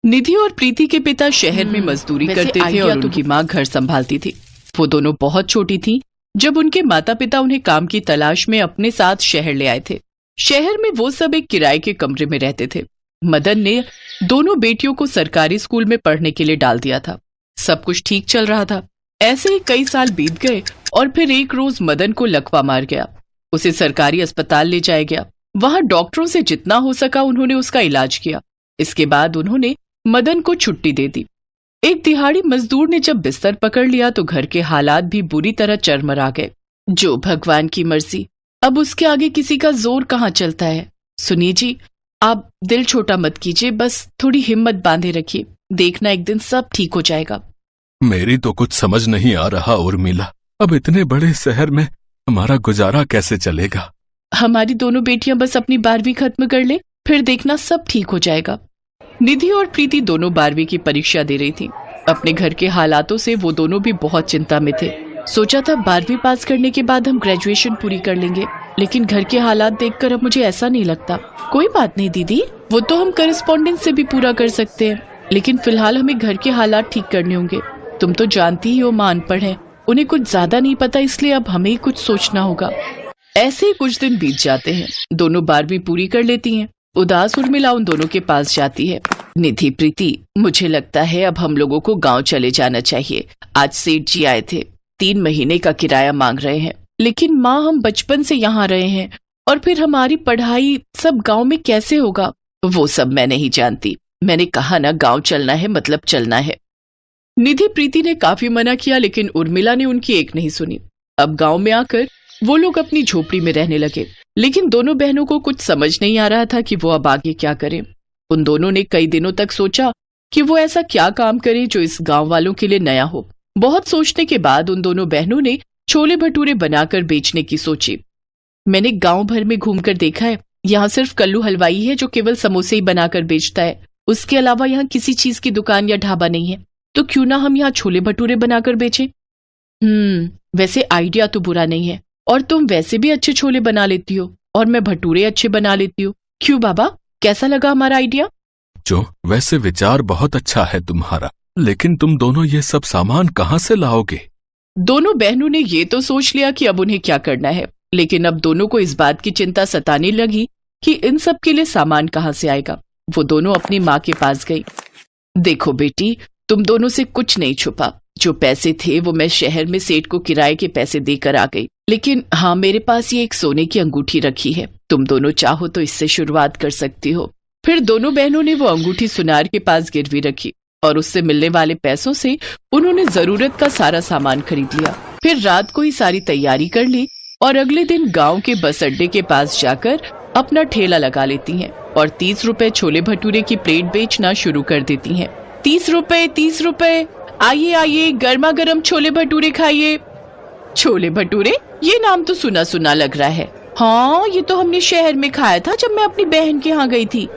निधि और प्रीति के पिता शहर में मजदूरी करते थे और उनकी माँ घर संभालती थी। वो दोनों बहुत छोटी थी जब उनके माता पिता उन्हें काम की तलाश में अपने साथ शहर ले आए थे। शहर में वो सब एक किराए के कमरे में रहते थे। मदन ने दोनों बेटियों को सरकारी स्कूल में पढ़ने के लिए डाल दिया था। सब कुछ ठीक चल रहा था। ऐसे ही कई साल बीत गए और फिर एक रोज मदन को लकवा मार गया। उसे सरकारी अस्पताल ले जाया गया। वहां डॉक्टरों से जितना हो सका उन्होंने उसका इलाज किया। इसके बाद उन्होंने मदन को छुट्टी दे दी। एक दिहाड़ी मजदूर ने जब बिस्तर पकड़ लिया तो घर के हालात भी बुरी तरह चरमरा गए। जो भगवान की मर्जी, अब उसके आगे किसी का जोर कहाँ चलता है। सुनिए जी, आप दिल छोटा मत कीजिए, बस थोड़ी हिम्मत बांधे रखिए, देखना एक दिन सब ठीक हो जाएगा। मेरी तो कुछ समझ नहीं आ रहा उर्मिला, अब इतने बड़े शहर में हमारा गुजारा कैसे चलेगा। हमारी दोनों बेटियां बस अपनी 12वीं खत्म कर ले, फिर देखना सब ठीक हो जाएगा। निधि और प्रीति दोनों 12वीं की परीक्षा दे रही थी। अपने घर के हालातों से वो दोनों भी बहुत चिंता में थे। सोचा था 12वीं पास करने के बाद हम ग्रेजुएशन पूरी कर लेंगे, लेकिन घर के हालात देखकर अब मुझे ऐसा नहीं लगता। कोई बात नहीं दीदी, वो तो हम करस्पॉन्डेंस से भी पूरा कर सकते हैं, लेकिन फिलहाल हमें घर के हालात ठीक करने होंगे। तुम तो जानती ही हो मां अनपढ़ है, उन्हें कुछ ज्यादा नहीं पता, इसलिए अब हमें ही कुछ सोचना होगा। ऐसे ही कुछ दिन बीत जाते हैं। दोनों 12वीं पूरी कर लेती हैं। उदास उर्मिला उन दोनों के पास जाती है। निधि, प्रीति, मुझे लगता है अब हम लोगों को गांव चले जाना चाहिए। आज सेठ जी आए थे, 3 महीने का किराया मांग रहे हैं। लेकिन माँ, हम बचपन से यहाँ रहे हैं और फिर हमारी पढ़ाई सब गांव में कैसे होगा? वो सब मैं नहीं जानती। मैंने कहा ना, गांव चलना है मतलब चलना है। निधि प्रीति ने काफी मना किया, लेकिन उर्मिला ने उनकी एक नहीं सुनी। अब गांव में आकर वो लोग अपनी झोपड़ी में रहने लगे, लेकिन दोनों बहनों को कुछ समझ नहीं आ रहा था कि वो अब आगे क्या करें। उन दोनों ने कई दिनों तक सोचा कि वो ऐसा क्या काम करे जो इस गांव वालों के लिए नया हो। बहुत सोचने के बाद उन दोनों बहनों ने छोले भटूरे बनाकर बेचने की सोची। मैंने गांव भर में घूमकर देखा है, यहाँ सिर्फ कल्लू हलवाई है जो केवल समोसे ही बनाकर बेचता है। उसके अलावा यहाँ किसी चीज की दुकान या ढाबा नहीं है, तो क्यों ना हम यहाँ छोले भटूरे बनाकर बेचें। वैसे आइडिया तो बुरा नहीं है, और तुम वैसे भी अच्छे छोले बना लेती हो और मैं भटूरे अच्छे बना लेती हूँ। क्यों बाबा, कैसा लगा हमारा आइडिया? जो वैसे विचार बहुत अच्छा है तुम्हारा, लेकिन तुम दोनों ये सब सामान कहाँ से लाओगे? दोनों बहनों ने ये तो सोच लिया कि अब उन्हें क्या करना है, लेकिन अब दोनों को इस बात की चिंता सताने लगी कि इन सब के लिए सामान कहाँ से आएगा। वो दोनों अपनी माँ के पास गई। देखो बेटी, तुम दोनों से कुछ नहीं छुपा। जो पैसे थे वो मैं शहर में सेठ को किराए के पैसे देकर आ गई, लेकिन हाँ, मेरे पास ये एक सोने की अंगूठी रखी है। तुम दोनों चाहो तो इससे शुरुआत कर सकती हो। फिर दोनों बहनों ने वो अंगूठी सुनार के पास गिरवी रखी और उससे मिलने वाले पैसों से उन्होंने जरूरत का सारा सामान खरीद लिया। फिर रात को ही सारी तैयारी कर ली और अगले दिन गांव के बस अड्डे के पास जाकर अपना ठेला लगा लेती हैं और 30 रुपए छोले भटूरे की प्लेट बेचना शुरू कर देती हैं। 30 रुपए, 30 रुपए, आइए आइए, गर्मा गर्म छोले भटूरे खाइए। छोले भटूरे, ये नाम तो सुना सुना लग रहा है। हाँ, ये तो हमने शहर में खाया था जब मैं अपनी बहन के यहाँ गई थी।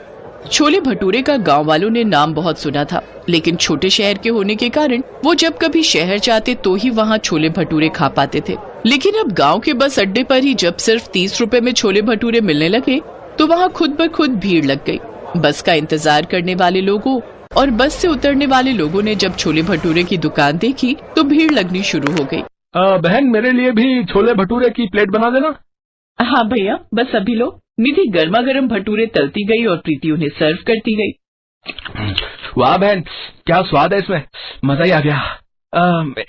छोले भटूरे का गांव वालों ने नाम बहुत सुना था, लेकिन छोटे शहर के होने के कारण वो जब कभी शहर जाते तो ही वहाँ छोले भटूरे खा पाते थे। लेकिन अब गांव के बस अड्डे पर ही जब सिर्फ 30 रुपए में छोले भटूरे मिलने लगे तो वहाँ खुद ब खुद भीड़ लग गई। बस का इंतजार करने वाले लोगों और बस से उतरने वाले लोगों ने जब छोले भटूरे की दुकान देखी तो भीड़ लगनी शुरू हो गई। बहन, मेरे लिए भी छोले भटूरे की प्लेट बना देना। हाँ भैया, बस अभी लो। निधि गर्मा गर्म भटूरे तलती गई और प्रीति उन्हें सर्व करती गई। वाह बहन, क्या स्वाद है इसमें, मजा ही आ गया।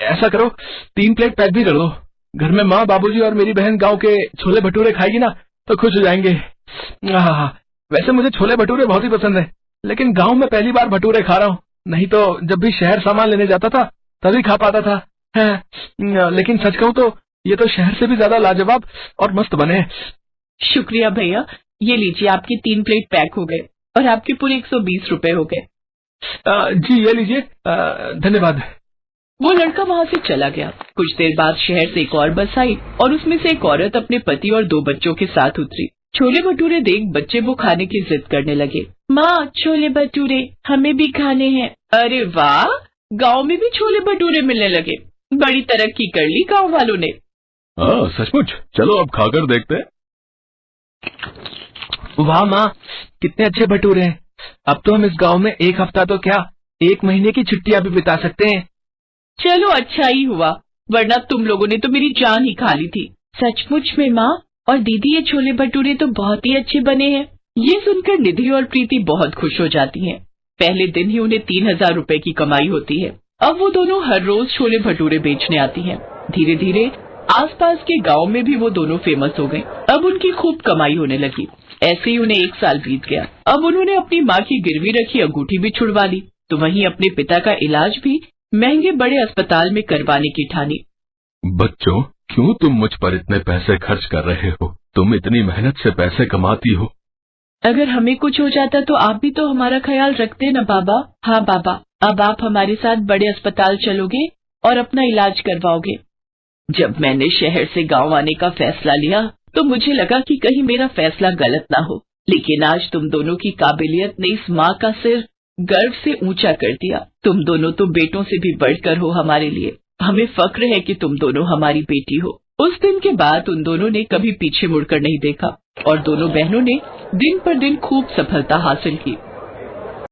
ऐसा करो, 3 प्लेट पैक भी कर दो। घर में माँ, बाबूजी और मेरी बहन गांव के छोले भटूरे खाएगी ना तो खुश हो जाएंगे। वैसे मुझे छोले भटूरे बहुत ही पसंद है, लेकिन गांव में पहली बार भटूरे खा रहा हूँ। नहीं तो जब भी शहर सामान लेने जाता था तभी खा पाता था। लेकिन सच कहूँ तो ये तो शहर से भी ज्यादा लाजवाब और मस्त बने। शुक्रिया भैया, ये लीजिए, आपकी 3 प्लेट पैक हो गए और आपके पूरे 120 रुपए हो गए। जी ये लीजिए, धन्यवाद। वो लड़का वहाँ से चला गया। कुछ देर बाद शहर से एक और बस आई और उसमें से एक औरत अपने पति और 2 बच्चों के साथ उतरी। छोले भटूरे देख बच्चे वो खाने की जिद करने लगे। माँ, छोले भटूरे हमें भी खाने हैं। अरे वाह, गांव में भी छोले भटूरे मिलने लगे। बड़ी तरक्की कर ली गांव वालों ने। सचमुच, चलो अब खाकर देखते हैं। वाह माँ, कितने अच्छे भटूरे हैं, अब तो हम इस गांव में एक हफ्ता तो क्या 1 महीने की छुट्टियां भी बिता सकते हैं। चलो अच्छा ही हुआ, वरना तुम लोगों ने तो मेरी जान ही खा ली थी। सचमुच में माँ और दीदी ये छोले भटूरे तो बहुत ही अच्छे बने हैं। ये सुनकर निधि और प्रीति बहुत खुश हो जाती हैं। पहले दिन ही उन्हें 3000 रुपए की कमाई होती है। अब वो दोनों हर रोज छोले भटूरे बेचने आती हैं। धीरे धीरे आसपास के गांव में भी वो दोनों फेमस हो गए। अब उनकी खूब कमाई होने लगी। ऐसे ही उन्हें 1 साल बीत गया। अब उन्होंने अपनी माँ की गिरवी रखी अंगूठी भी छुड़वा ली, तो वहीं अपने पिता का इलाज भी महंगे बड़े अस्पताल में करवाने की ठानी। बच्चों, क्यों तुम मुझ पर इतने पैसे खर्च कर रहे हो? तुम इतनी मेहनत से पैसे कमाती हो। अगर हमें कुछ हो जाता तो आप भी तो हमारा ख्याल रखते ना बाबा। हाँ बाबा, अब आप हमारे साथ बड़े अस्पताल चलोगे और अपना इलाज करवाओगे। जब मैंने शहर से गांव आने का फैसला लिया तो मुझे लगा कि कहीं मेरा फैसला गलत ना हो, लेकिन आज तुम दोनों की काबिलियत ने इस माँ का सिर गर्व से ऊंचा कर दिया। तुम दोनों तो बेटों से भी बढ़कर हो हमारे लिए। हमें फक्र है कि तुम दोनों हमारी बेटी हो। उस दिन के बाद उन दोनों ने कभी पीछे मुड़कर नहीं देखा और दोनों बहनों ने दिन पर दिन खूब सफलता हासिल की।